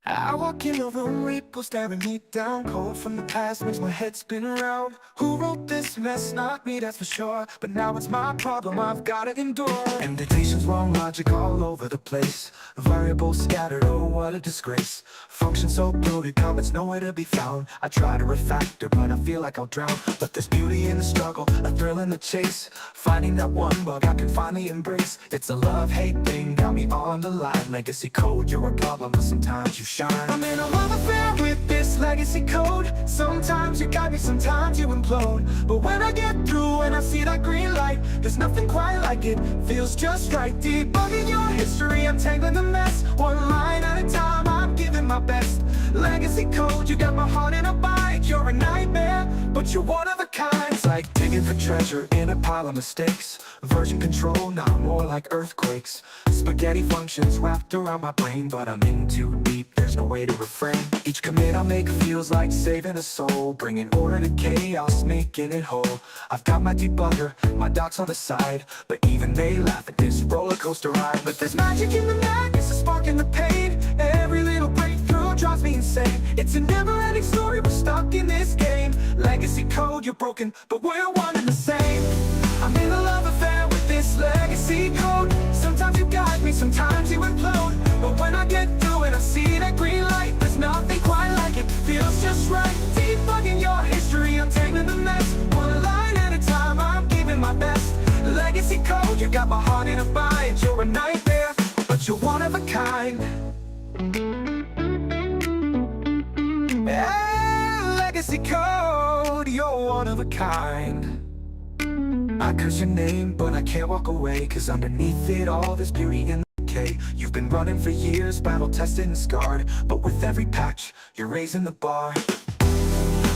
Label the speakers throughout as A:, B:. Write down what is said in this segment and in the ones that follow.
A: I walk in a room, people staring me down. Cold from the past makes my head spin around. Who wrote this mess? Not me, that's for sure. But now it's my problem, I've gotta endure. Invitations, wrong logic all over the place. Variables scattered, oh what a disgrace. Function so bloated, comments nowhere to be found. I try to refactor, but I feel like I'll drown. But there's beauty in the struggle, a thrill in the chase. Finding that one bug I can finally embrace. It's a love-hate thing, got me on the line. Legacy code, you're a problem, but sometimes you shine. I'm in a love affair with this legacy code. Sometimes you guide me, sometimes you implode. But when I get through and I see that green light, there's nothing quite like it, feels just right. Debugging your history, untangling the mess. One line at a time, I'm giving my best. Legacy code, you got my heart in a bind. You're a nightmare, but you're one of a kind. It's like digging for treasure in a pile of mistakes. Version control, now more like earthquakes. Spaghetti functions wrapped around my brain, but I'm in too deep, there's no way to refrain. Each commit I make feels like saving a soul, bringing order to chaos, making it whole. I've got my debugger, my docs on the side, but even they laugh at this roller coaster ride. But there's magic in the madness, a spark in the pain. Every little breakthrough drives me insane. It's a never-ending story, we're stuck in this game. Legacy code, you're broken, but we're one and the same. I'm in a love affair with this legacy code. Sometimes you guide me, sometimes you implode. But when I get through it, I see that green light. There's nothing quite like it, feels just right. Debugging your history, untangling the mess. One line at a time, I'm giving my best. Legacy code, you got my heart in a bind. You're a nightmare, but you're one of a kind. Yeah, legacy code, you're one of a kind. I curse your name, but I can't walk away, cause underneath it all there's beauty and decay. You've been running for years, battle tested and scarred, but with every patch, you're raising the bar.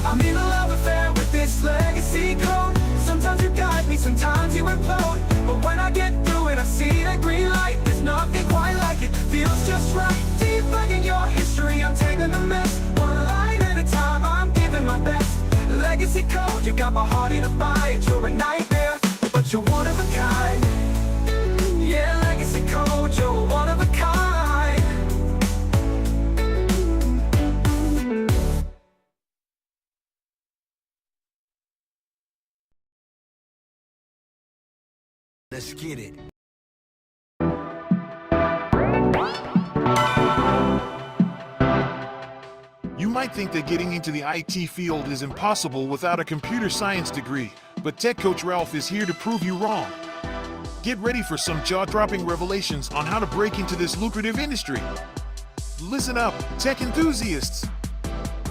A: I'm in a love affair with this legacy code. Sometimes you guide me, sometimes you implode. But when I get through it, I see that green light. There's nothing quite like it, feels just right. Debugging your history, untangling the mess. One line at a time, I'm giving my best. Legacy code, you got my heart in a bind. You're a nightmare, but you're one of a kind. Yeah, legacy code, you're one of a kind.
B: Let's get it.
C: You might think that getting into the IT field is impossible without a computer science degree, but Tech Coach Ralph is here to prove you wrong. Get ready for some jaw-dropping revelations on how to break into this lucrative industry. Listen up, tech enthusiasts!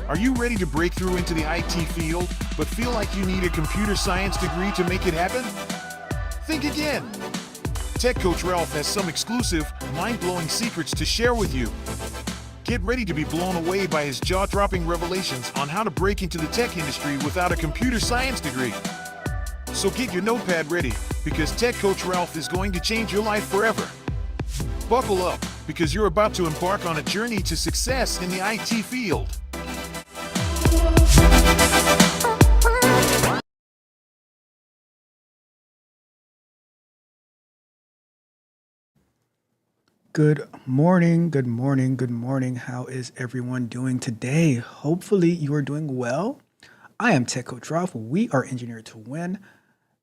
C: Are you ready to break through into the IT field, but feel like you need a computer science degree to make it happen? Think again! Tech Coach Ralph has some exclusive, mind-blowing secrets to share with you. Get ready to be blown away by his jaw-dropping revelations on how to break into the tech industry without a computer science degree. So get your notepad ready, because Tech Coach Ralph is going to change your life forever. Buckle up, because you're about to embark on a journey to success in the IT field.
D: Good morning, good morning, good morning. How is everyone doing today? Hopefully you are doing well. I am Tech Coach Ralph. We are engineered to win.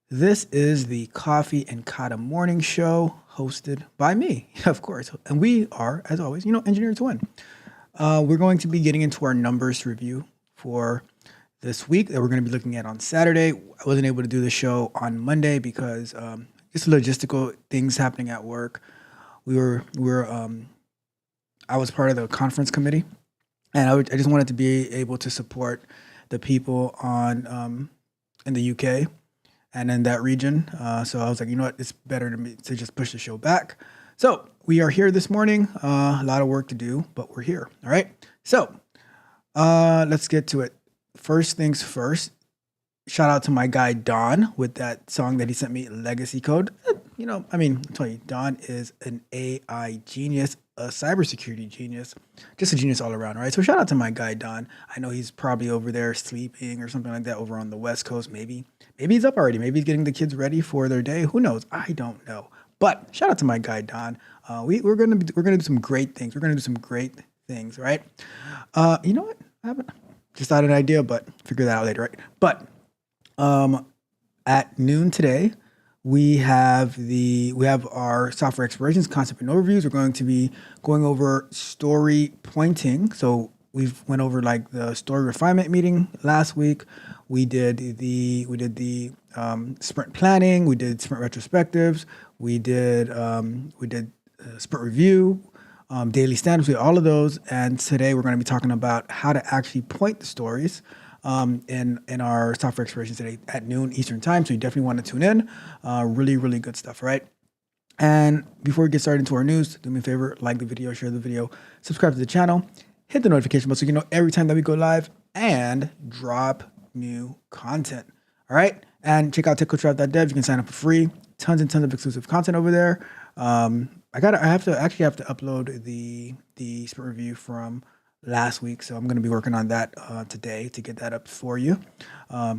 D: This is the Coffee and Kata Morning Show hosted by me, of course. And we are, as always, engineered to win. We're going to be getting into our numbers review for this week that we're going to be looking at on Saturday. I wasn't able to do the show on Monday because just logistical things happening at work. I was part of the conference committee, and I just wanted to be able to support the people on in the UK and in that region. So I was like, you know what, it's better to just push the show back. So we are here this morning. A lot of work to do, but we're here. All right. So let's get to it. First things first. Shout out to my guy Don with that song that he sent me, Legacy Code. I'm telling you, Don is an AI genius, a cybersecurity genius, just a genius all around, right? So shout out to my guy Don. I know he's probably over there sleeping or something like that over on the West Coast. Maybe he's up already. Maybe he's getting the kids ready for their day. Who knows? I don't know. But shout out to my guy Don. We're gonna do some great things. We're gonna do some great things, right? You know what? I haven't just thought of an idea, but figure that out later, right? But at noon today, we have our software explorations concept and overviews. We're going to be going over story pointing. So we've went over like the story refinement meeting last week. We did the sprint planning. We did sprint retrospectives. We did sprint review, daily standards. We did all of those. And today we're going to be talking about how to actually point the stories in our software explorations today at noon Eastern time. So you definitely want to tune in. Really, really good stuff, right? And before we get started into our news, do me a favor, like the video, share the video, subscribe to the channel, hit the notification bell so you know every time that we go live and drop new content. All right. And check out techcoachroute.dev. You can sign up for free. Tons and tons of exclusive content over there. I have to upload the sprint review from last week, so I'm going to be working on that today to get that up for you.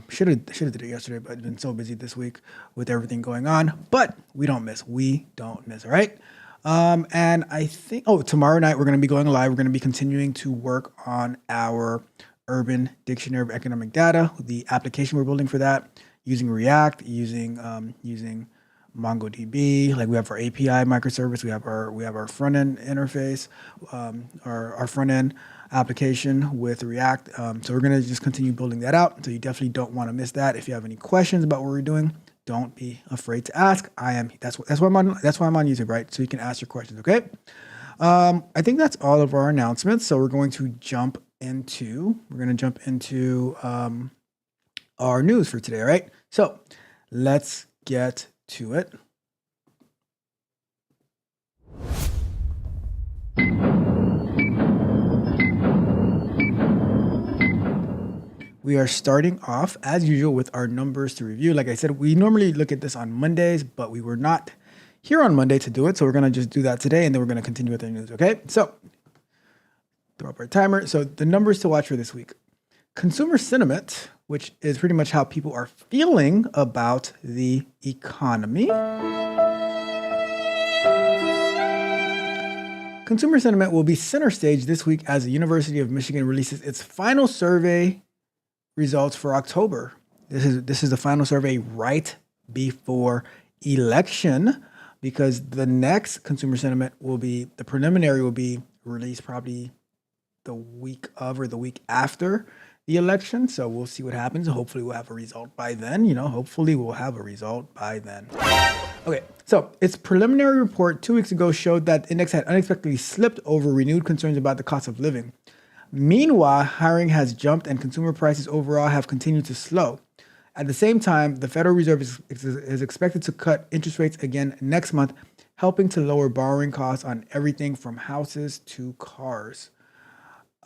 D: Should have did it yesterday, but I've been so busy this week with everything going on. But we don't miss. All right. And I think tomorrow night we're going to be going live. We're going to be continuing to work on our Urban Dictionary of Economic Data, the application we're building for that, using React, using MongoDB. Like we have our API microservice, we have our front end interface, our front end application with React. So we're gonna just continue building that out. So you definitely don't want to miss that. If you have any questions about what we're doing, don't be afraid to ask. That's why I'm on YouTube, right? So you can ask your questions. Okay. I think that's all of our announcements. So we're going to jump into our news for today. All right. So let's get to it. We are starting off as usual with our numbers to review. Like I said, we normally look at this on Mondays, but we were not here on Monday to do it. So we're going to just do that today, and then we're going to continue with the news. Okay. So throw up our timer. So the numbers to watch for this week: consumer sentiment, which is pretty much how people are feeling about the economy. Consumer sentiment will be center stage this week as the University of Michigan releases its final survey results for October. This is the final survey right before election, because the next consumer sentiment the preliminary will be released probably the week of or the week after the election. So we'll see what happens. Hopefully we'll have a result by then. Okay, so its preliminary report 2 weeks ago showed that the index had unexpectedly slipped over renewed concerns about the cost of living. Meanwhile, hiring has jumped and consumer prices overall have continued to slow. At the same time, the Federal Reserve is expected to cut interest rates again next month, helping to lower borrowing costs on everything from houses to cars.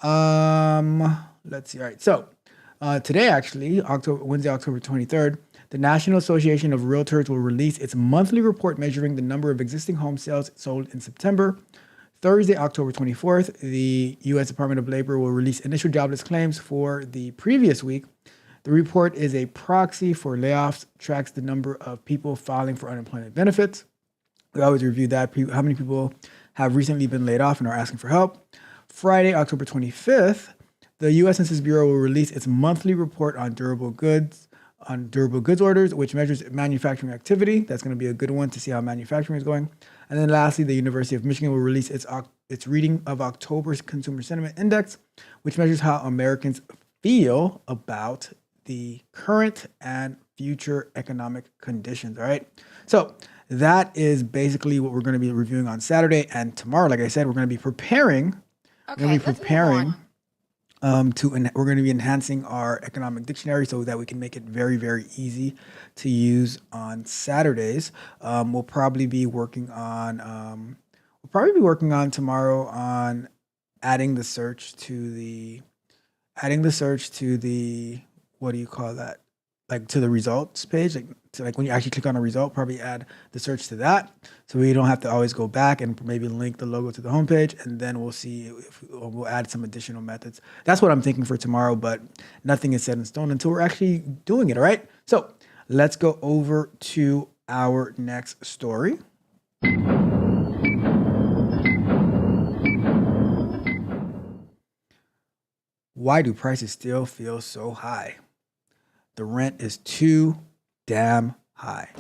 D: Let's see. All right. So today, actually, Wednesday, October 23rd, the National Association of Realtors will release its monthly report measuring the number of existing home sales sold in September. Thursday, October 24th, the U.S. Department of Labor will release initial jobless claims for the previous week. The report is a proxy for layoffs, tracks the number of people filing for unemployment benefits. We always review that, how many people have recently been laid off and are asking for help. Friday, October 25th, the U.S. Census Bureau will release its monthly report on durable goods orders, which measures manufacturing activity. That's going to be a good one to see how manufacturing is going. And then lastly, the University of Michigan will release its reading of October's Consumer Sentiment Index, which measures how Americans feel about the current and future economic conditions. All right. So that is basically what we're going to be reviewing on Saturday and tomorrow. Like I said, we're going to be preparing.
B: Okay,
D: we're going to be enhancing our economic dictionary so that we can make it very, very easy to use on Saturdays. We'll probably be working on tomorrow on adding the search to the what do you call that? Like to the results page, like when you actually click on a result, probably add the search to that, so we don't have to always go back and maybe link the logo to the homepage, and then we'll see if we'll add some additional methods. That's what I'm thinking for tomorrow, but nothing is set in stone until we're actually doing it. All right, so let's go over to our next story. Why do prices still feel so high? The rent is too damn high.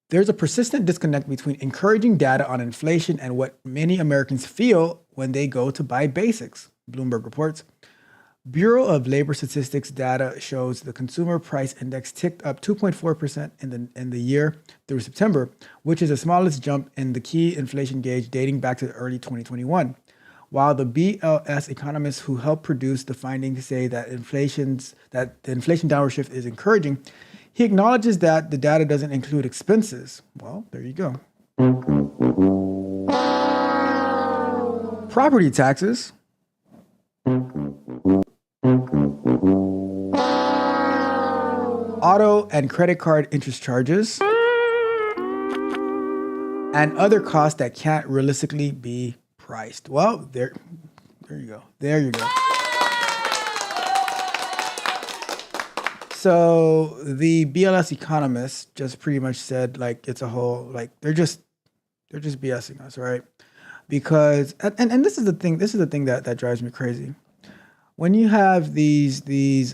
D: There's a persistent disconnect between encouraging data on inflation and what many Americans feel when they go to buy basics, Bloomberg reports. Bureau of Labor Statistics data shows the consumer price index ticked up 2.4% in the year through September, which is the smallest jump in the key inflation gauge dating back to early 2021. While the BLS economists who helped produce the findings say that the inflation downward shift is encouraging, he acknowledges that the data doesn't include expenses. Well, there you go. Property taxes. Auto and credit card interest charges. And other costs that can't realistically be priced. Well, there you go. There you go. So the BLS economists just pretty much said like it's a whole like they're just BSing us, right? Because and this is the thing that drives me crazy. When you have these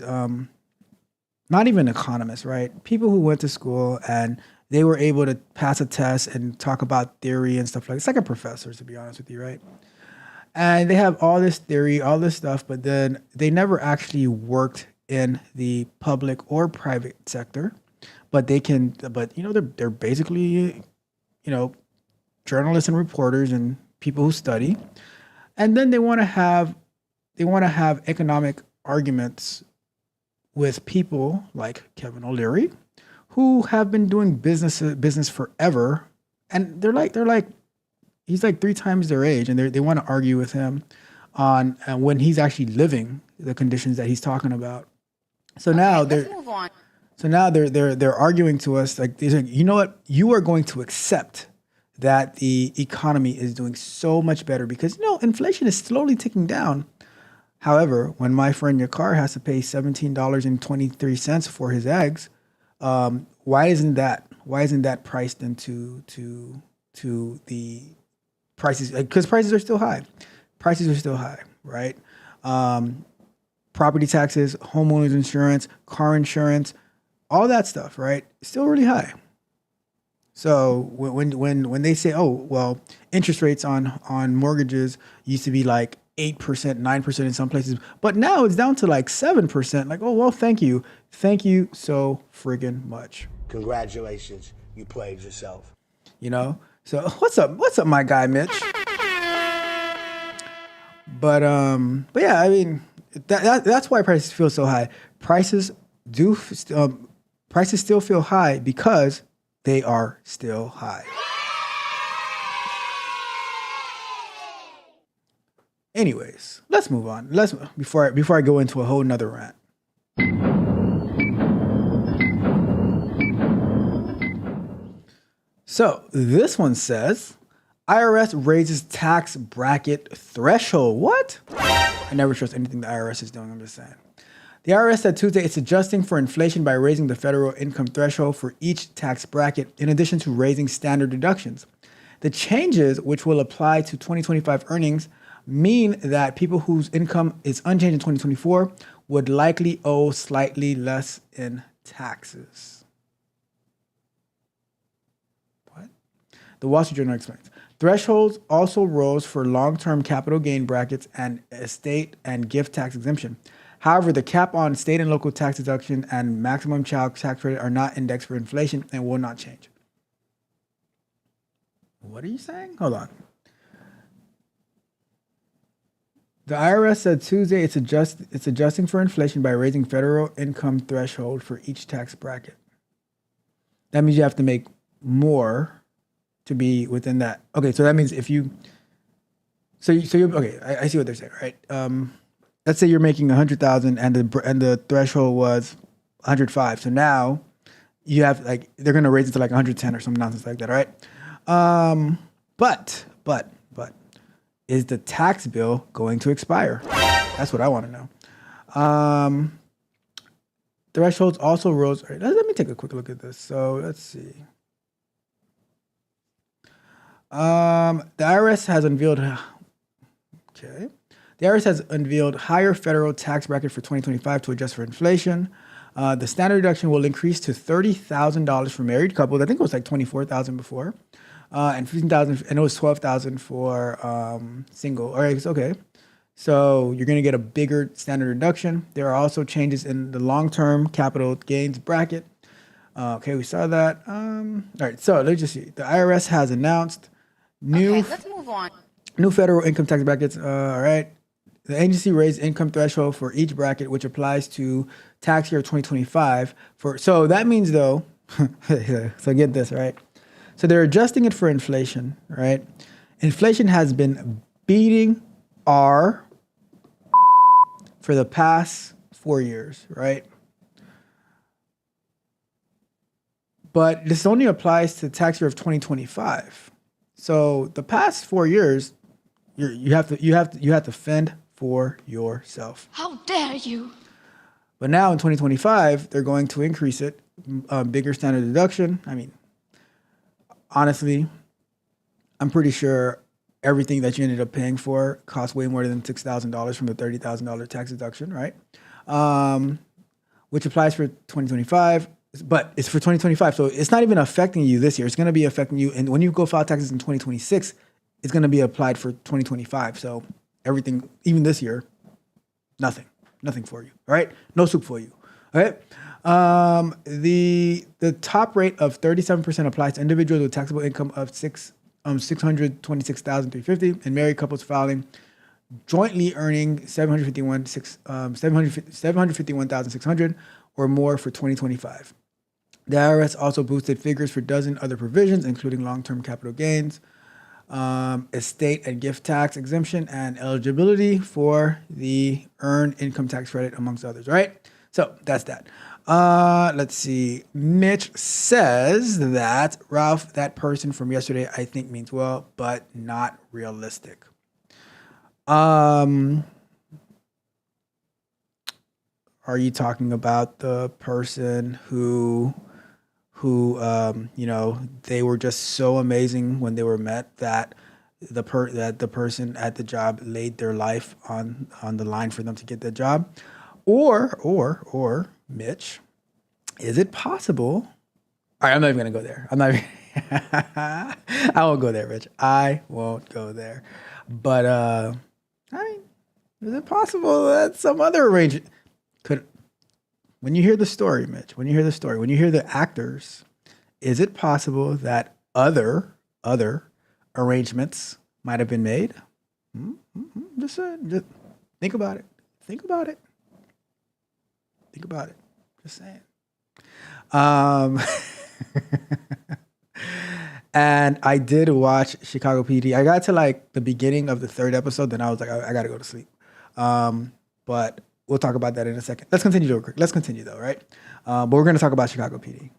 D: not even economists, right? People who went to school and they were able to pass a test and talk about theory and stuff like it's like a professor, to be honest with you, right? And they have all this theory, all this stuff, but then they never actually worked in the public or private sector. But they're basically, journalists and reporters and people who study. And then they want to have economic arguments with people like Kevin O'Leary, who have been doing business forever, and they're like he's like 3 times their age, and they want to argue with him on when he's actually living the conditions that he's talking about. So now let's move on. So now they're arguing to us like they're saying, you know what, you are going to accept that the economy is doing so much better because inflation is slowly ticking down. However, when my friend Yakar has to pay $17.23 for his eggs, why isn't that priced into the prices? Because prices are still high. Prices are still high, right? Property taxes, homeowners insurance, car insurance, all that stuff, right? Still really high. So when they say, oh well, interest rates on mortgages used to be like 8%, 9% in some places, but now it's down to like 7%. Like, oh, well, thank you so friggin' much.
B: Congratulations, you played yourself.
D: So what's up, my guy Mitch? But yeah, I mean, that's why prices feel so high. Prices still feel high because they are still high. Anyways, let's move on. Before I go into a whole nother rant. So this one says, IRS raises tax bracket threshold. What? I never trust anything the IRS is doing. I'm just saying. The IRS said Tuesday it's adjusting for inflation by raising the federal income threshold for each tax bracket, in addition to raising standard deductions. The changes, which will apply to 2025 earnings, mean that people whose income is unchanged in 2024 would likely owe slightly less in taxes. What? The Wall Street Journal explains. Thresholds also rose for long-term capital gain brackets and estate and gift tax exemption. However, the cap on state and local tax deduction and maximum child tax credit are not indexed for inflation and will not change. What are you saying? Hold on. The IRS said Tuesday it's adjusting for inflation by raising federal income threshold for each tax bracket. That means you have to make more to be within that. Okay, so that means if you, okay, I see what they're saying, right? Let's say you're making 100,000 and the threshold was 105. So now you have they're gonna raise it to 110 or some nonsense like that, right? But is the tax bill going to expire? That's what I want to know. Thresholds also rose. All right, let me take a quick look at this. So let's see. The IRS has unveiled. Okay. The IRS has unveiled higher federal tax bracket for 2025 to adjust for inflation. The standard deduction will increase to $30,000 for married couples. I think it was like $24,000 before, and $15,000, and it was $12,000 for single. All right, it's okay. So you're going to get a bigger standard deduction. There are also changes in the long-term capital gains bracket. Okay, we saw that. All right, so let's just see. The IRS has announced new
E: Let's move on.
D: new federal income tax brackets. All right. The agency raised income threshold for each bracket, which applies to tax year 2025. So that means though, so get this, right? So they're adjusting it for inflation, right? Inflation has been beating R for the past 4 years, right? But this only applies to the tax year of 2025. So the past 4 years, you have to fend for yourself.
E: How dare you?
D: But now in 2025, they're going to increase it, bigger standard deduction. I mean, honestly, I'm pretty sure everything that you ended up paying for cost way more than $6,000 from the $30,000 tax deduction, right? Which applies for 2025, but it's for 2025. So it's not even affecting you this year. It's going to be affecting you. And when you go file taxes in 2026, it's going to be applied for 2025. So everything, even this year, nothing for you. All right. No soup for you. All right. The top rate of 37% applies to individuals with taxable income of $626,350 and married couples filing jointly earning $751,600 or more for 2025. The IRS also boosted figures for a dozen other provisions, including long-term capital gains, estate and gift tax exemption, and eligibility for the earned income tax credit, amongst others. Right? So that's that. Let's see. Mitch says that Ralph, that person from yesterday, I think means well, but not realistic. Are you talking about the person who they were just so amazing when they were met that the person at the job laid their life on the line for them to get the job? Or Mitch, is it possible? All right, I'm not even gonna go there. I won't go there, Rich. I won't go there. But is it possible that some other arrangement could? When you hear the story, Mitch, when you hear the actors, is it possible that other arrangements might have been made? Just think about it. Think about it. Just saying. And I did watch Chicago PD. I got to like the beginning of the third episode, then I was like, I gotta go to sleep. But we'll talk about that in a second. Let's continue real quick. Let's continue though, right? But we're gonna talk about Chicago PD.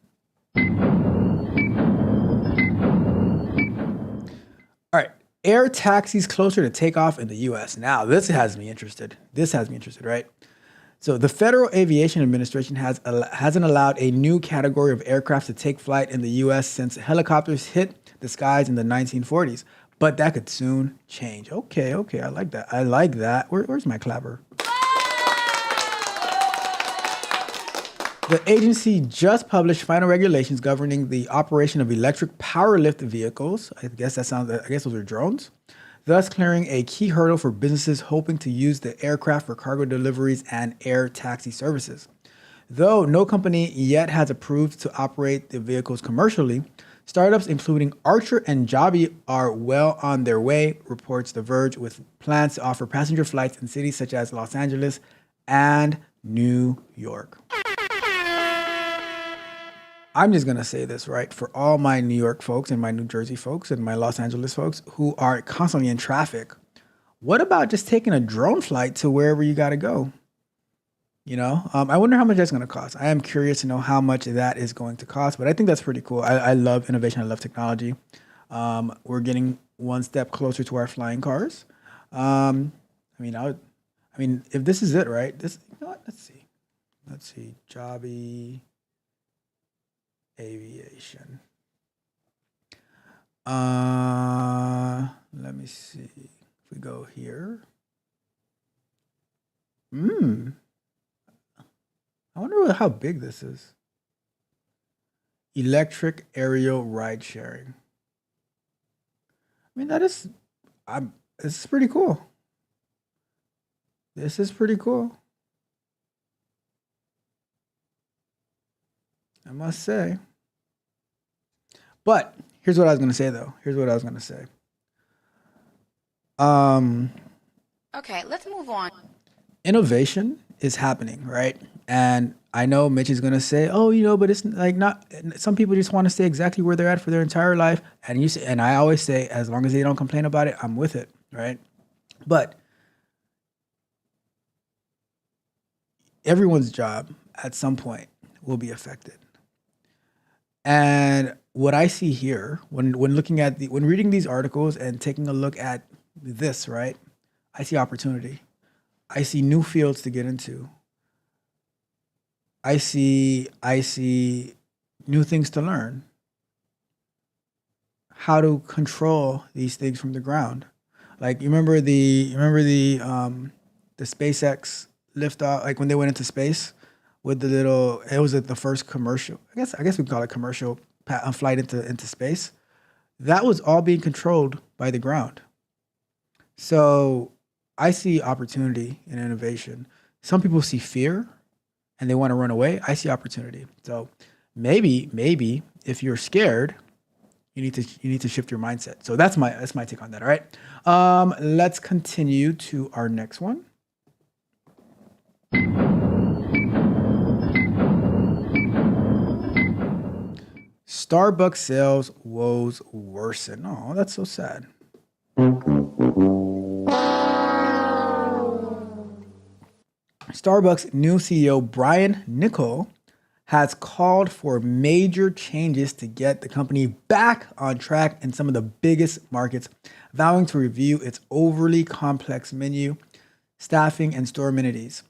D: All right. Air taxis closer to takeoff in the U.S. Now, has me interested, right? So the Federal Aviation Administration hasn't allowed a new category of aircraft to take flight in the U.S. since helicopters hit the skies in the 1940s. But that could soon change. Okay, I like that. Where's my clapper? The agency just published final regulations governing the operation of electric power lift vehicles. I guess those are drones. Thus clearing a key hurdle for businesses hoping to use the aircraft for cargo deliveries and air taxi services. Though no company yet has approved to operate the vehicles commercially, startups including Archer and Joby are well on their way, reports The Verge, with plans to offer passenger flights in cities such as Los Angeles and New York. I'm just going to say this, right? For all my New York folks and my New Jersey folks and my Los Angeles folks who are constantly in traffic, what about just taking a drone flight to wherever you got to go? I wonder how much that's going to cost. I am curious to know how much that is going to cost, but I think that's pretty cool. I love innovation. I love technology. We're getting one step closer to our flying cars. If this is it, right? Let's see. Joby Aviation. Let me see. If we go here. Hmm. I wonder how big this is. Electric aerial ride sharing. I mean, that is, this is pretty cool. This is pretty cool. I must say. But here's what I was going to say, though. Here's what I was going to say.
E: Okay, let's move on.
D: Innovation is happening, right? And I know Mitch is going to say, oh, but it's like not, some people just want to stay exactly where they're at for their entire life. And you say, and I always say, as long as they don't complain about it, I'm with it, right? But everyone's job at some point will be affected. And what I see here when looking at when reading these articles and taking a look at this, right? I see opportunity. I see new fields to get into. I see new things to learn. How to control these things from the ground. Like you remember the SpaceX liftoff, like when they went into space with the little, it was the first commercial. I guess we call it commercial flight into space. That was all being controlled by the ground. So I see opportunity in innovation. Some people see fear and they want to run away. I see opportunity. So maybe if you're scared, you need to shift your mindset. So that's my take on that. All right. Let's continue to our next one. Starbucks sales woes worsen. Oh, that's so sad. Starbucks new CEO Brian Niccol has called for major changes to get the company back on track in some of the biggest markets, vowing to review its overly complex menu, staffing, and store amenities.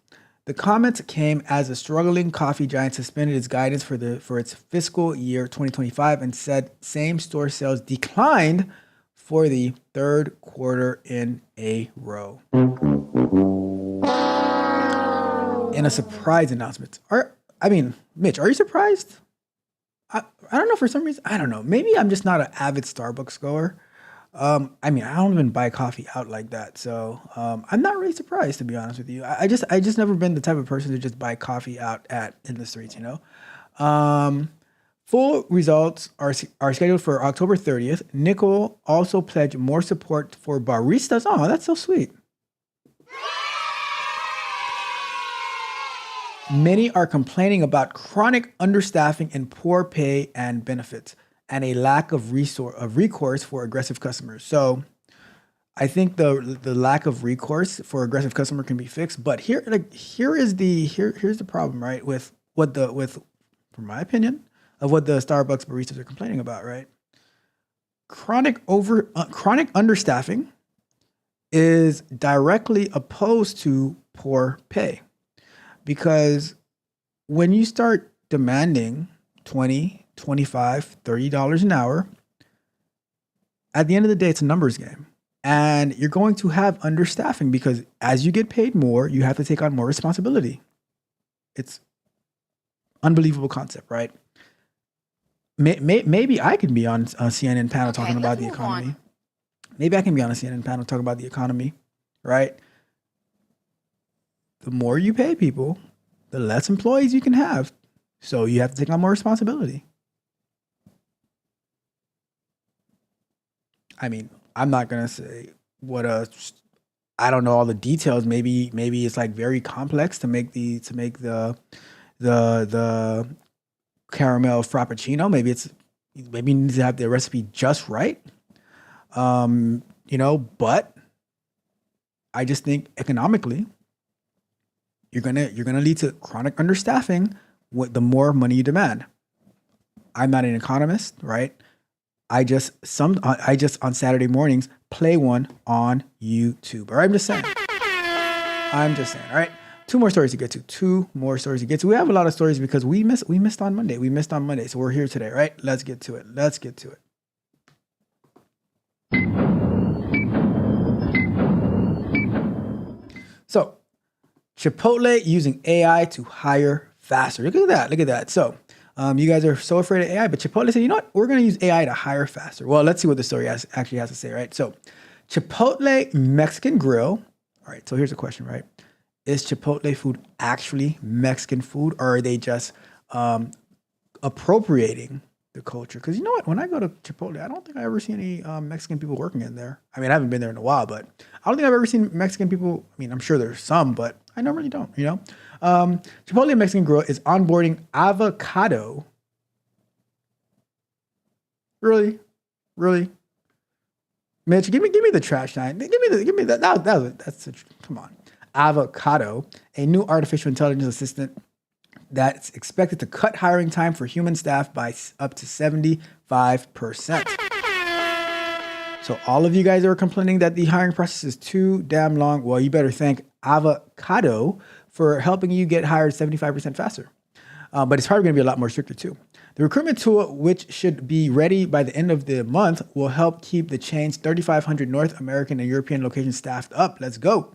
D: The comments came as the struggling coffee giant suspended its guidance for its fiscal year 2025 and said same-store sales declined for the third quarter in a row. In a surprise announcement. Mitch, are you surprised? I don't know, for some reason. I don't know. Maybe I'm just not an avid Starbucks goer. I don't even buy coffee out like that. So I'm not really surprised, to be honest with you. I just never been the type of person to just buy coffee out in the streets, Full results are scheduled for October 30th. Niccol also pledged more support for baristas. Oh, that's so sweet. Many are complaining about chronic understaffing and poor pay and benefits, and a lack of recourse for aggressive customers. So I think the lack of recourse for aggressive customer can be fixed. But here's the problem, right? From my opinion, of what the Starbucks baristas are complaining about, right? Chronic understaffing is directly opposed to poor pay. Because when you start demanding $20, $25, $30 an hour, at the end of the day, it's a numbers game. And you're going to have understaffing because as you get paid more, you have to take on more responsibility. It's unbelievable concept, right? Maybe I can be on a CNN panel talking about the economy. Maybe I can be on a CNN panel talking about the economy, right? The more you pay people, the less employees you can have. So you have to take on more responsibility. I'm not going to say I don't know all the details. Maybe it's like very complex to make the caramel frappuccino. Maybe you need to have the recipe just right. But I just think economically, you're gonna lead to chronic understaffing with the more money you demand. I'm not an economist, right? I just on Saturday mornings play one on YouTube. Or I'm just saying. All right. Two more stories to get to. We have a lot of stories because we missed on Monday. So we're here today, right? Let's get to it. So Chipotle using AI to hire faster. Look at that. Look at that. So you guys are so afraid of AI, but Chipotle said, you know what? We're going to use AI to hire faster. Well, let's see what the story actually has to say, right? So Chipotle Mexican Grill. All right. So here's a question, right? Is Chipotle food actually Mexican food, or are they just appropriating the culture? Because you know what? When I go to Chipotle, I don't think I ever see any Mexican people working in there. I mean, I haven't been there in a while, but I don't think I've ever seen Mexican people. I mean, I'm sure there's some, but I normally don't, you know? Chipotle Mexican Grill is onboarding avocado. Really? Mitch, give me the trash line. Give me that. Come on. Avocado, a new artificial intelligence assistant that's expected to cut hiring time for human staff by up to 75%. So all of you guys that are complaining that the hiring process is too damn long, well, you better thank Avocado for helping you get hired 75% faster. But it's probably going to be a lot more stricter too. The recruitment tool, which should be ready by the end of the month, will help keep the chain's 3,500 North American and European locations staffed up. Let's go.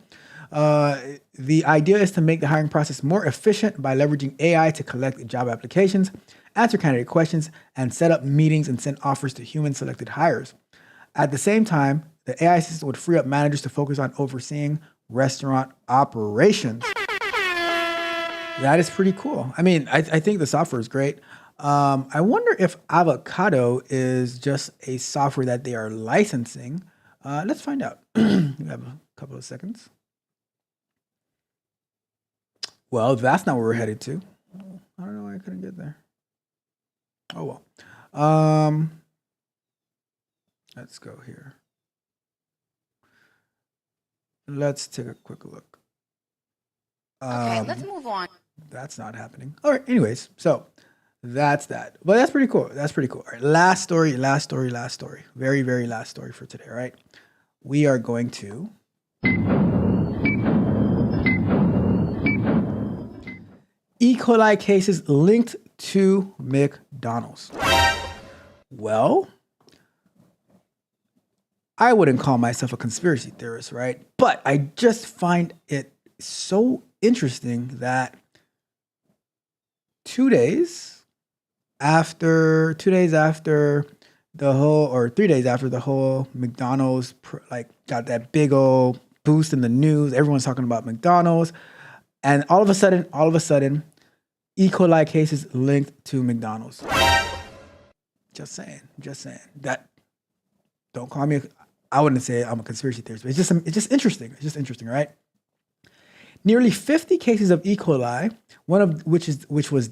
D: The idea is to make the hiring process more efficient by leveraging AI to collect job applications, answer candidate questions, and set up meetings and send offers to human-selected hires. At the same time, the AI system would free up managers to focus on overseeing restaurant operations. That is pretty cool. I mean, I think the software is great. I wonder if Avocado is just a software that they are licensing. Let's find out. We have a couple of seconds. Well, that's not where we're headed to. I don't know why I couldn't get there. Oh, well. Let's go here. Let's take a quick look.
E: Okay, let's move on.
D: That's not happening. All right. Anyways, so that's that. But that's pretty cool. That's pretty cool. All right. Last story. Very, very last story for today. All right. We are going to E. coli cases linked to McDonald's. Well, I wouldn't call myself a conspiracy theorist, right? But I just find it so interesting that 2 days after the whole, or 3 days after the whole McDonald's got that big old boost in the news, everyone's talking about McDonald's, and all of a sudden, E. coli cases linked to McDonald's. Just saying. That, don't call me. I wouldn't say I'm a conspiracy theorist, but it's just interesting. It's just interesting, right? Nearly 50 cases of E. coli, one of which was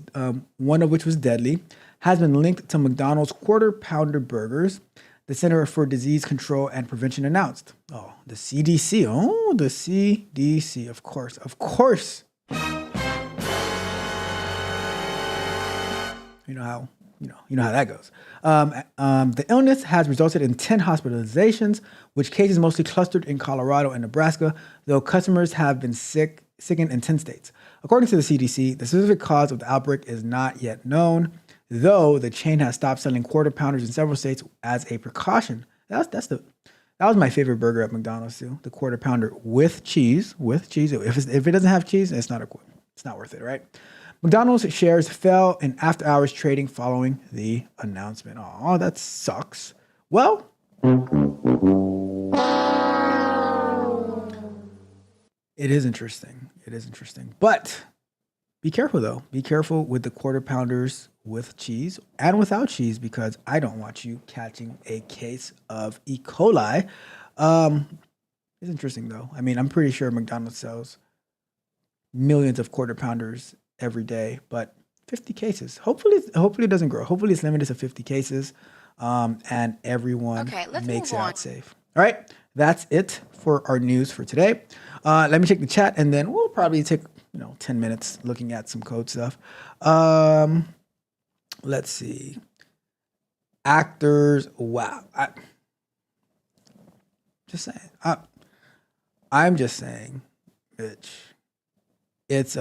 D: deadly, has been linked to McDonald's Quarter Pounder burgers. The Center for Disease Control and Prevention announced. Oh, the CDC. Oh, the CDC. Of course. You know how that goes. The illness has resulted in 10 hospitalizations, which cases mostly clustered in Colorado and Nebraska, though customers have been sickened in 10 states. According to the CDC, the specific cause of the outbreak is not yet known, though the chain has stopped selling quarter pounders in several states as a precaution. That was my favorite burger at McDonald's too, the quarter pounder with cheese. If it doesn't have cheese, it's not worth it, right? McDonald's shares fell in after-hours trading following the announcement. Oh, that sucks. Well, it is interesting. But be careful, though. Be careful with the quarter pounders with cheese and without cheese, because I don't want you catching a case of E. coli. It's interesting, though. I mean, I'm pretty sure McDonald's sells millions of quarter pounders every day, but 50 cases. Hopefully it doesn't grow. Hopefully it's limited to 50 cases, and everyone makes it out safe. All right, that's it for our news for today. Let me check the chat, and then we'll probably take 10 minutes looking at some code stuff. Let's see. Actors. Wow. I'm just saying, bitch. It's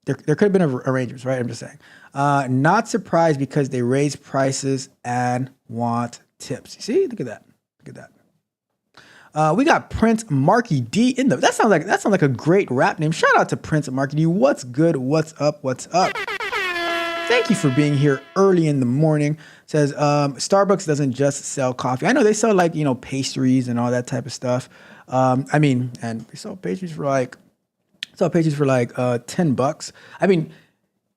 D: there could have been arrangements, right? I'm just saying. Not surprised because they raise prices and want tips. You see? Look at that. We got Prince Marky D in the. That sounds like a great rap name. Shout out to Prince Marky D. What's good? What's up? What's up? Thank you for being here early in the morning. Says Starbucks doesn't just sell coffee. I know they sell like pastries and all that type of stuff. And we sell pastries for like $10. I mean,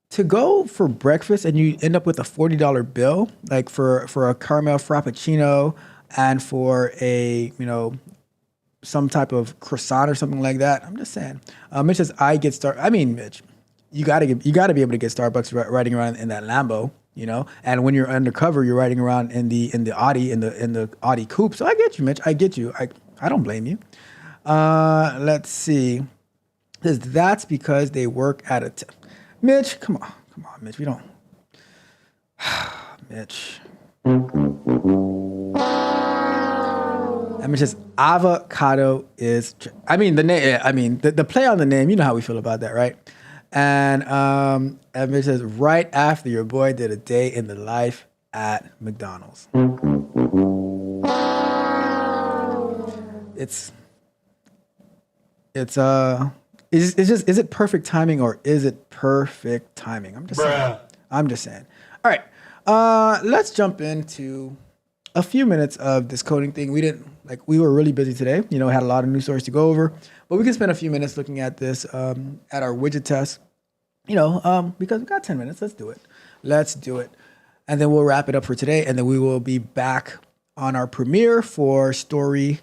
D: to go for breakfast and you end up with a $40 bill, like for a caramel frappuccino and for a some type of croissant or something like that. I'm just saying. Mitch says I get Star. I mean, Mitch, you gotta be able to get Starbucks riding around in that Lambo, And when you're undercover, you're riding around in the Audi coupe. So I get you, Mitch. I get you. I don't blame you. Let's see. Says that's because they work at a. Mitch, come on, Mitch. We don't. Mitch. I mean, just avocado is. I mean, the name. I mean, the play on the name. You know how we feel about that, right? And Mitch says right after your boy did a day in the life at McDonald's. Is it perfect timing or is it perfect timing? I'm just saying. All right. Let's jump into a few minutes of this coding thing. We were really busy today, had a lot of news stories to go over, but we can spend a few minutes looking at this, at our widget test, because we got 10 minutes. Let's do it. And then we'll wrap it up for today. And then we will be back on our premiere for story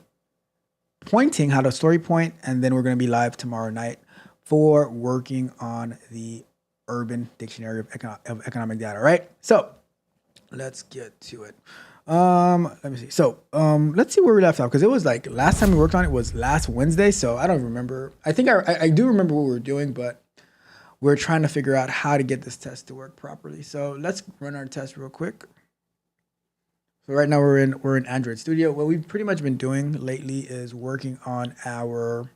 D: pointing, how to story point. And then we're going to be live tomorrow night for working on the Urban Dictionary of Economic Data. Right. So let's get to it. Let me see. So, let's see where we left off. Cause it was like last time we worked on it was last Wednesday. So I don't remember. I think I do remember what we were doing, but we're trying to figure out how to get this test to work properly. So let's run our test real quick. So right now we're in Android Studio. What we've pretty much been doing lately is working on our,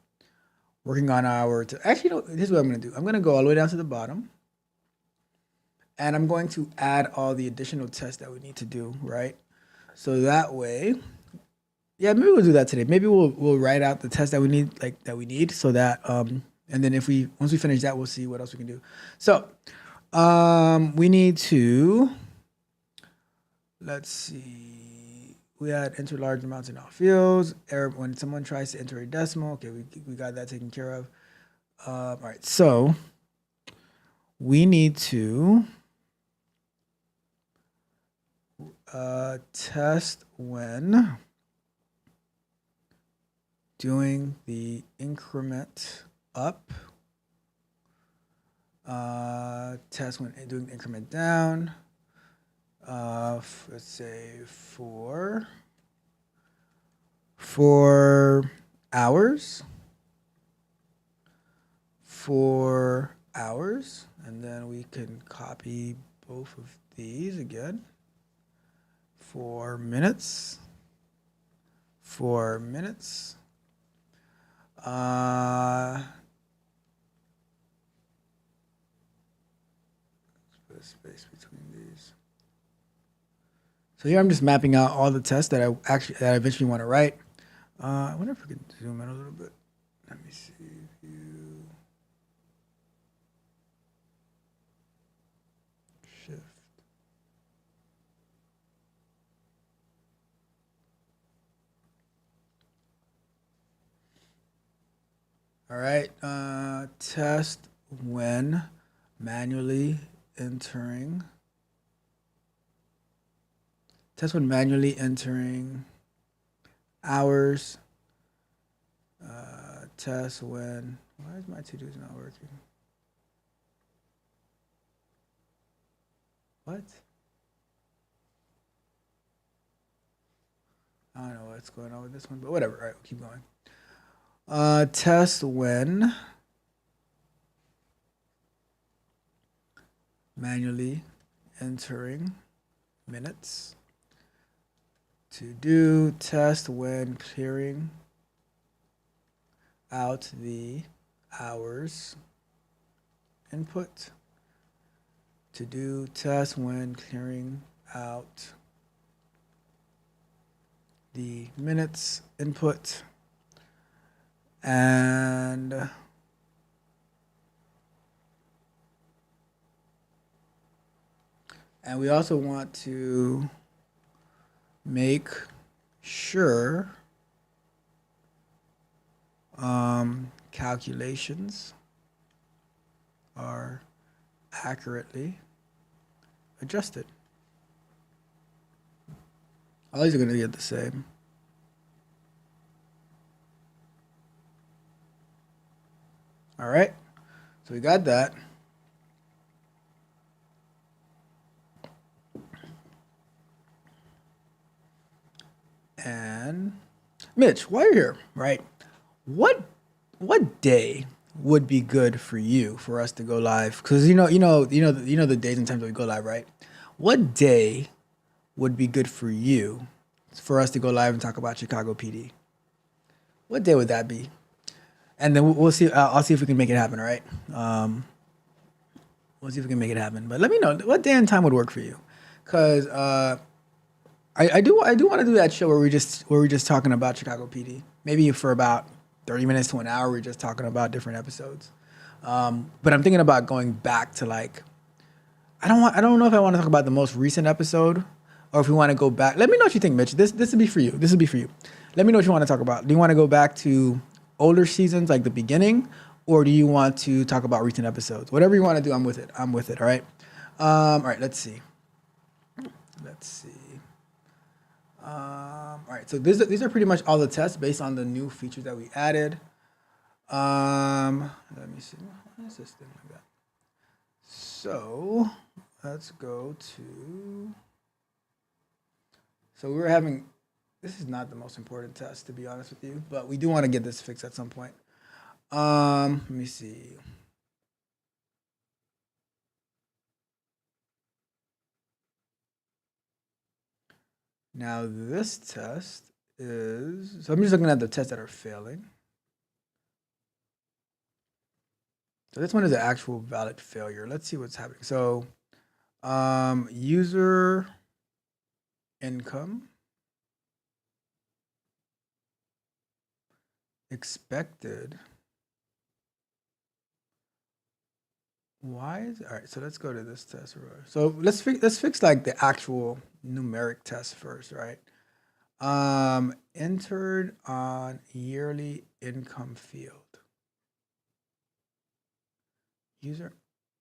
D: actually, this is what I'm going to do. I'm going to go all the way down to the bottom. And I'm going to add all the additional tests that we need to do, right? So that way, yeah, maybe we'll do that today. Maybe we'll write out the test that we need, so that and then once we finish that, we'll see what else we can do. So we need to, let's see, we had enter large amounts in all fields. Error when someone tries to enter a decimal. Okay, we got that taken care of. All right, so we need to test when doing the increment up, test when doing the increment down, let's say for hours, and then we can copy both of these again. For minutes. Put a space between these. So here I'm just mapping out all the tests that I eventually want to write. I wonder if we can zoom in a little bit. Let me see. View. Shift. All right, test when manually entering hours. Test when, why is my to-dos not working? What? I don't know what's going on with this one, but whatever. All right, we'll keep going. Test when manually entering minutes. To do test when clearing out the hours input. To do test when clearing out the minutes input, and we also want to make sure calculations are accurately adjusted. All these are going to get the same. All right, so we got that. And Mitch, while you're here, right? What day would be good for you for us to go live? Because you know the days and times that we go live, right? What day would be good for you for us to go live and talk about Chicago PD? What day would that be? And then we'll see. I'll see if we can make it happen. All right. We'll see if we can make it happen. But let me know what day and time would work for you, because I do want to do that show where we're just talking about Chicago PD. Maybe for about 30 minutes to an hour, we're just talking about different episodes. But I'm thinking about going back to like, I don't know if I want to talk about the most recent episode or if we want to go back. Let me know what you think, Mitch. This would be for you. This would be for you. Let me know what you want to talk about. Do you want to go back to older seasons, like the beginning, or do you want to talk about recent episodes? Whatever you want to do, I'm with it. All right. All right. Let's see. All right. So these are pretty much all the tests based on the new features that we added. Let me see. Why is this thing like that? So let's go to. So we're having. This is not the most important test, to be honest with you, but we do want to get this fixed at some point. Let me see. Now this test is, so I'm just looking at the tests that are failing. So this one is an actual valid failure. Let's see what's happening. So user income expected. Why is all right? So let's go to this test. So let's fix like the actual numeric test first, right? Entered on yearly income field. User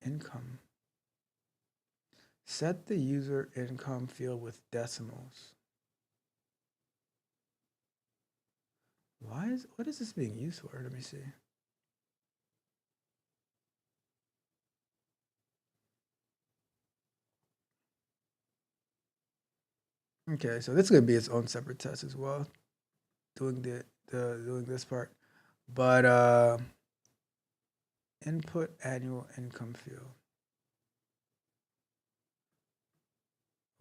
D: income. Set the user income field with decimals. What is this being used for? Let me see. Okay, so this is gonna be its own separate test as well. Doing doing this part. But input annual income field.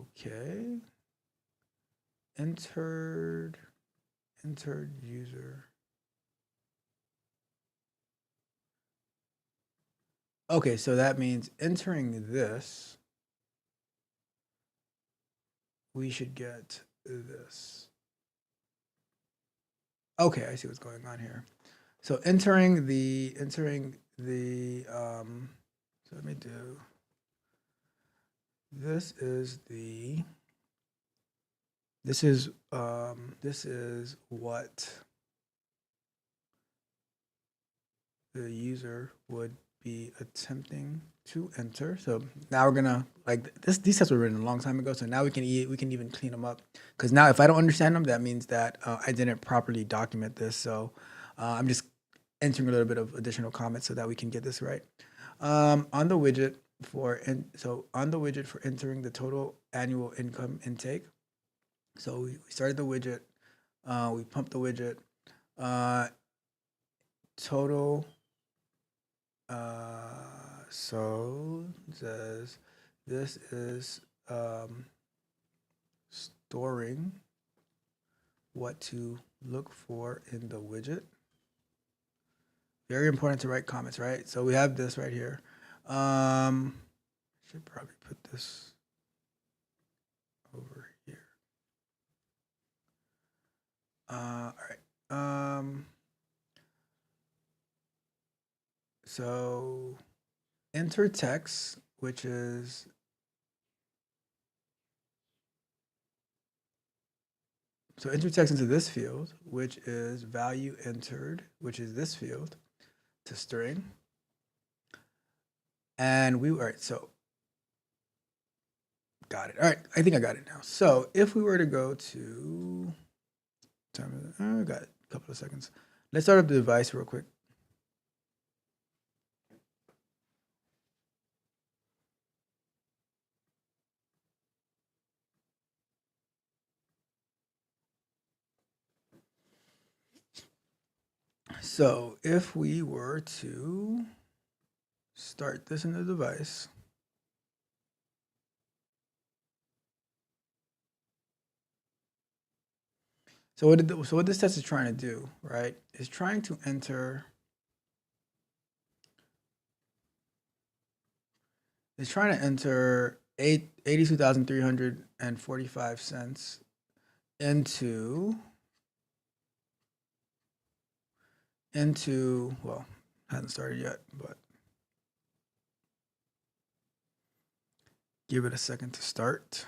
D: Okay. Entered user. Okay, so that means entering this, we should get this. Okay, I see what's going on here. So entering the so let me do, this is what the user would be attempting to enter. So now we're gonna, like, these tests were written a long time ago, so now we can even clean them up, because now if I don't understand them, that means that I didn't properly document this. So I'm just entering a little bit of additional comments so that we can get this right. On the widget for entering the total annual income intake. So we started the widget, we pumped the widget, total. So it says this is storing what to look for in the widget. Very important to write comments, right? So we have this right here. Should probably put this over here. All right. So enter text, which is so enter text into this field, which is value entered, which is this field, to string. And all right, so got it. All right, I think I got it now. So if we were to go to, got it, a couple of seconds. Let's start up the device real quick. So if we were to start this in the device, so what this test is trying to do, right, is trying to enter, it's trying to enter 82,345 cents into, well, hasn't started yet, but give it a second to start.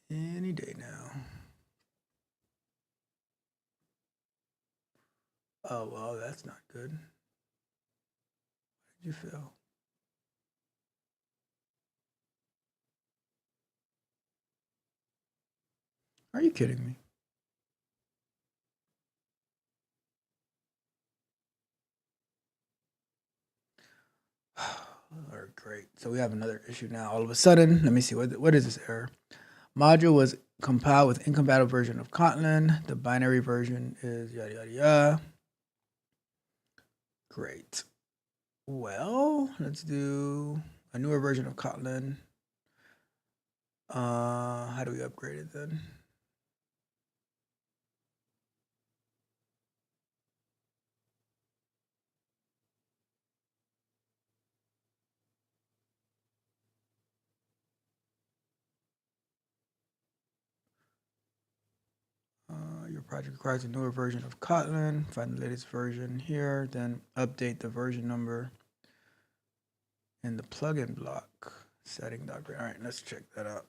D: Any day now. Oh, well, that's not good. How did you feel? Are you kidding me? All right, great. So we have another issue now. All of a sudden, let me see, what is this error? Module was compiled with incompatible version of Kotlin. The binary version is yada, yada, yada. Great. Well, let's do a newer version of Kotlin. How do we upgrade it then? Your project requires a newer version of Kotlin. Find the latest version here, then update the version number in the plugin block setting. All right, let's check that out.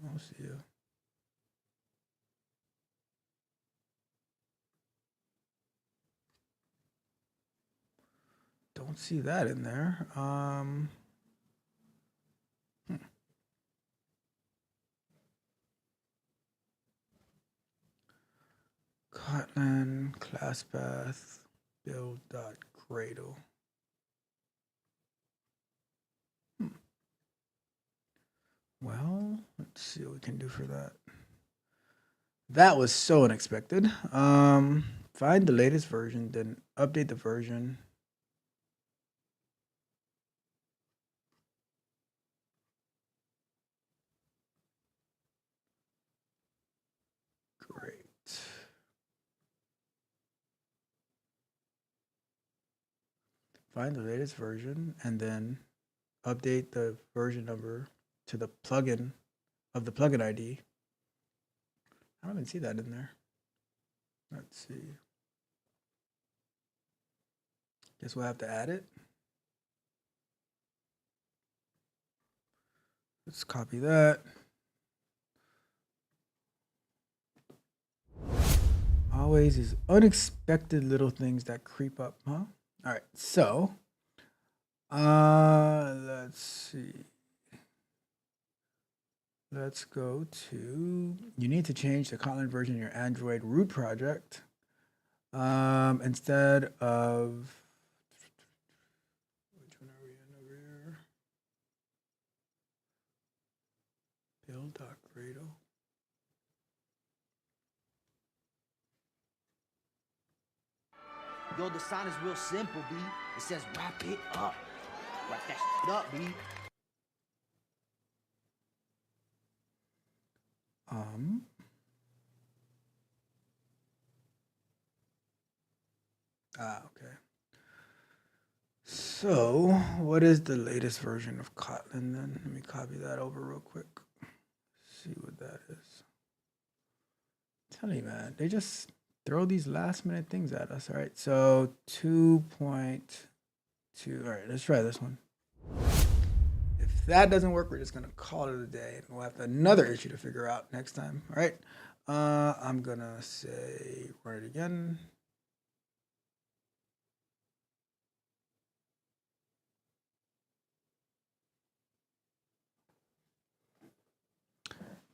D: I'll see you. Don't see that in there. Kotlin class path build.gradle. Well, let's see what we can do for that. That was so unexpected. Find the latest version, then update the version. Great. Find the latest version and then update the version number to the plugin of the plugin ID. I don't even see that in there. Let's see. Guess we'll have to add it. Let's copy that. Always these unexpected little things that creep up, huh? All right, so let's see. Let's go to, you need to change the Kotlin version in your Android root project. Instead of, which one are we in over here? Build.gradle.
F: Yo, the sign is real simple, B. It says wrap it up. Wrap that shit up, B.
D: Okay. So, what is the latest version of Kotlin then? Let me copy that over real quick. See what that is. Tell you, man, they just throw these last minute things at us. All right, so 2.2. All right, let's try this one. If that doesn't work, we're just gonna call it a day, and we'll have another issue to figure out next time. All right, I'm gonna say run it again.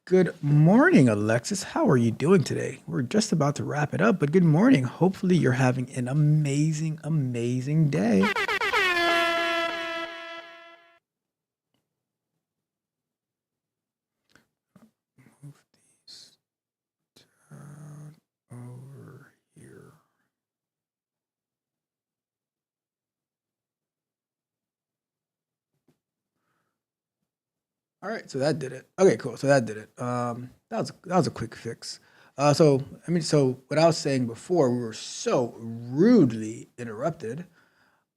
D: Good morning, Alexis. How are you doing today? We're just about to wrap it up, but good morning. Hopefully, you're having an amazing, amazing day. Move these down over here. All right, so that did it. Okay, cool. So that did it. That was a quick fix. So what I was saying before, we were so rudely interrupted.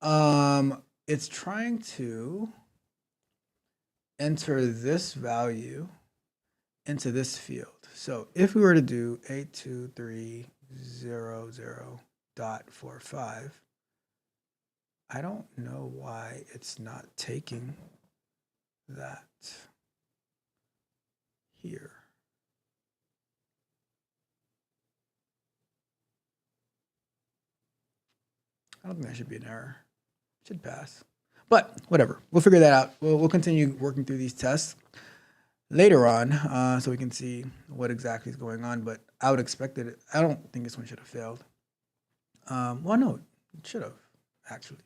D: It's trying to enter this value into this field. So if we were to do 82300.45, I don't know why it's not taking that here. I don't think that should be an error. It should pass. But whatever, we'll figure that out. We'll continue working through these tests later on, so we can see what exactly is going on. But I would expect that I don't think this one should have failed. Well, no, it should have actually.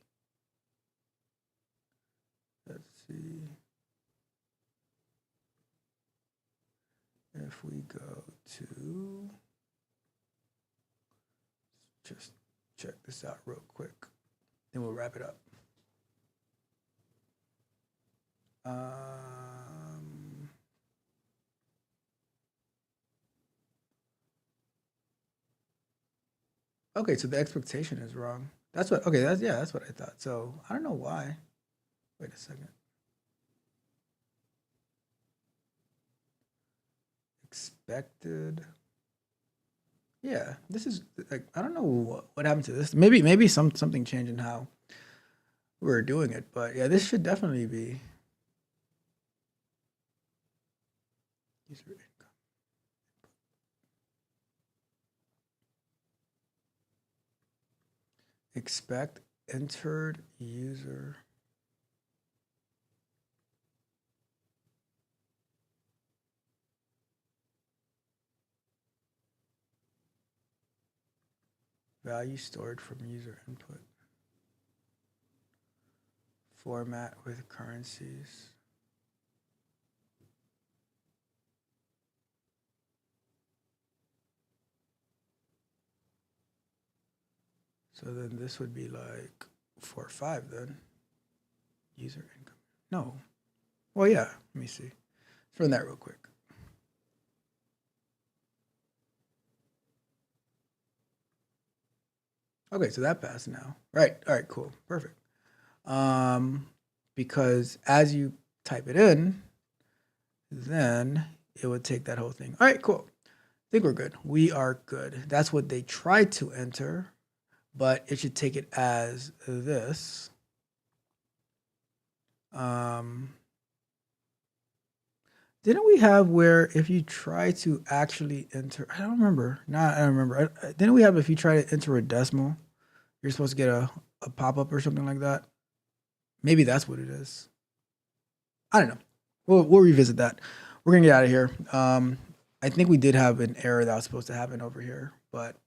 D: Let's see. If we go to, just check this out real quick, then we'll wrap it up. Okay, so the expectation is wrong. That's what, okay, that's what I thought. So I don't know why. Wait a second. Expected. Yeah, this is like, I don't know what happened to this. Maybe something changed in how we're doing it, but yeah, this should definitely be user income. Expect entered user. Value stored from user input. Format with currencies. So then this would be like 4 or 5 then. User income. No. Well, yeah, let me see. Let's run that real quick. Okay, so that passed now. Right. All right, cool. Perfect. Because as you type it in, then it would take that whole thing. All right, cool. I think we're good. We are good. That's what they tried to enter, but it should take it as this. Didn't we have where if you try to actually enter, I don't remember. I don't remember. Didn't we have if you try to enter a decimal, you're supposed to get a pop-up or something like that? Maybe that's what it is. I don't know. We'll revisit that. We're gonna get out of here. I think we did have an error that was supposed to happen over here, but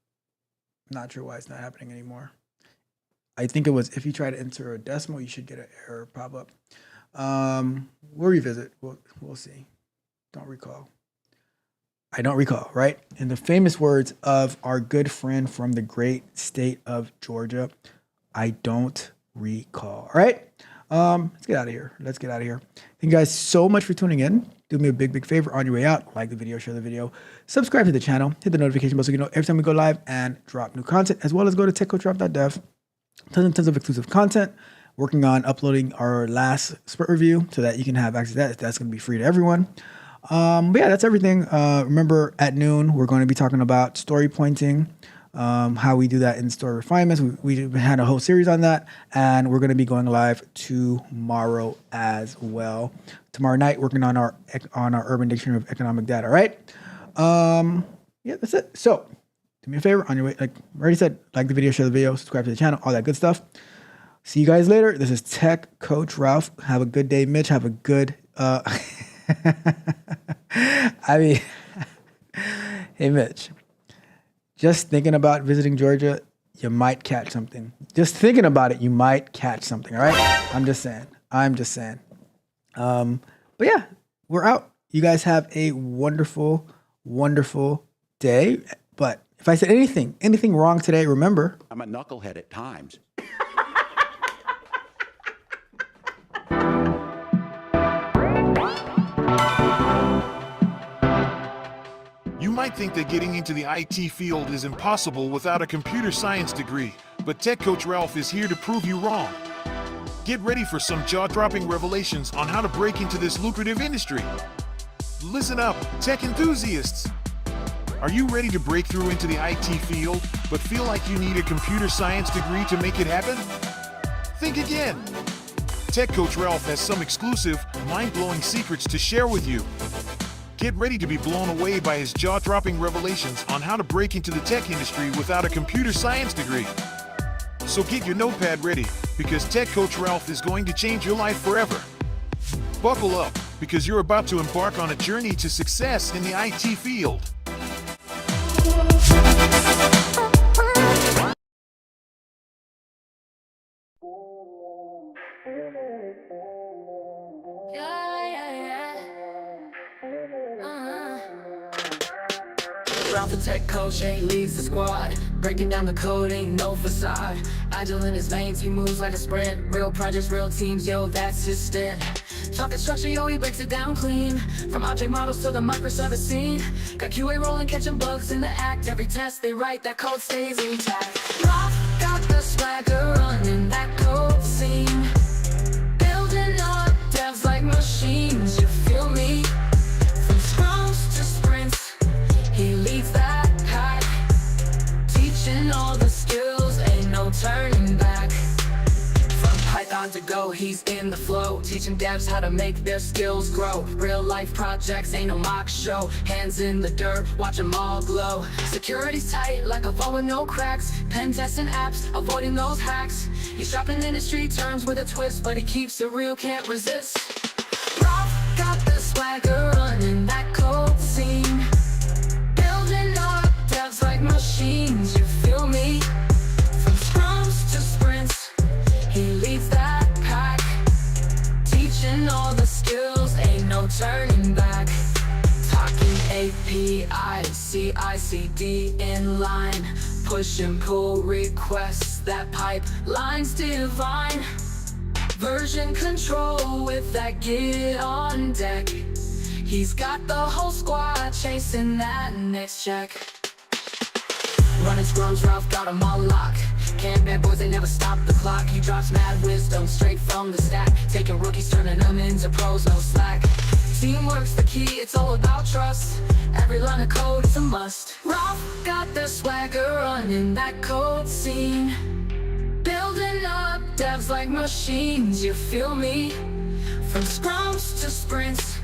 D: I'm not sure why it's not happening anymore. I think it was if you try to enter a decimal, you should get an error pop-up. We'll revisit. We'll see. Don't recall. I don't recall, right? In the famous words of our good friend from the great state of Georgia, I don't recall. All right. Let's get out of here. Let's get out of here. Thank you guys so much for tuning in. Do me a big favor on your way out. Like the video, share the video, subscribe to the channel, hit the notification bell so you know every time we go live and drop new content, as well as go to techcoachralph.dev. Tons and tons of exclusive content. Working on uploading our last sprint review so that you can have access to that. That's going to be free to everyone. But yeah, that's everything. Remember, at noon, we're going to be talking about story pointing, how we do that in story refinements. We had a whole series on that, and we're going to be going live tomorrow as well. Tomorrow night, working on our Urban Dictionary of Economic Data. All right. Yeah, that's it. So do me a favor on your way. Like I already said, like the video, share the video, subscribe to the channel, all that good stuff. See you guys later. This is Tech Coach Ralph. Have a good day, Mitch. Have a good hey Mitch, just thinking about visiting Georgia, you might catch something. Just thinking about it, you might catch something. All right. I'm just saying. But yeah, we're out. You guys have a wonderful day. But if I said anything wrong today, remember,
G: I'm a knucklehead at times.
C: You might think that getting into the IT field is impossible without a computer science degree, but Tech Coach Ralph is here to prove you wrong. Get ready for some jaw-dropping revelations on how to break into this lucrative industry. Listen up, tech enthusiasts! Are you ready to break through into the IT field, but feel like you need a computer science degree to make it happen? Think again! Tech Coach Ralph has some exclusive, mind-blowing secrets to share with you. Get ready to be blown away by his jaw-dropping revelations on how to break into the tech industry without a computer science degree. So get your notepad ready, because Tech Coach Ralph is going to change your life forever. Buckle up, because you're about to embark on a journey to success in the IT field.
H: Ralph the tech coach, he leads the squad. Breaking down the code, ain't no facade. Agile in his veins, he moves like a sprint. Real projects, real teams, yo, that's his stint. Talking structure, yo, he breaks it down clean. From object models to the microservice scene. Got QA rolling, catching bugs in the act. Every test they write, that code stays intact. Ralph got the swagger running that code scene. Building up devs like machines, you feel me? From scrums to sprints, he leads that pack. Teaching all the skills, ain't no turning back. From Python to Go, he's in the flow. Teaching devs how to make their skills grow. Real life projects, ain't no mock show. Hands in the dirt, watch them all glow. Security's tight, like a vault with no cracks. Pen testing apps, avoiding those hacks. He's dropping industry terms with a twist, but he keeps it real, can't resist. Ralph got the swagger running that code scene. Building up devs like machines, you feel me? From scrums to sprints, he leads that pack. Teaching all the skills, ain't no turning back. Talking API, CI/CD inline. Push and pull requests, that pipeline's divine. Version control with that Git on deck. He's got the whole squad chasing that next check. Running scrums, Ralph got them all locked. Can't bad boys, they never stop the clock. He drops mad wisdom straight from the stack. Taking rookies, turning them into pros, no slack. Teamwork's the key, it's all about trust. Every line of code is a must. Ralph got the swagger running that code scene. Building up devs like machines, you feel me? From scrums to sprints,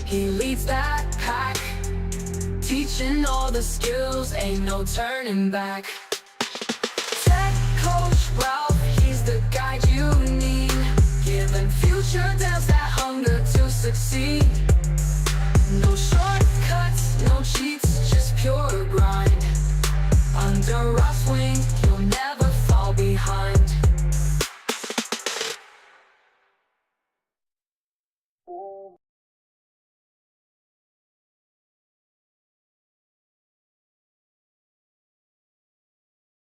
H: he leads that pack. Teaching all the skills, ain't no turning back. Tech Coach Ralph, he's the guide you need. Giving future devs that hunger to succeed. No shortcuts, no cheats, just pure grind. Under Ralph's wing,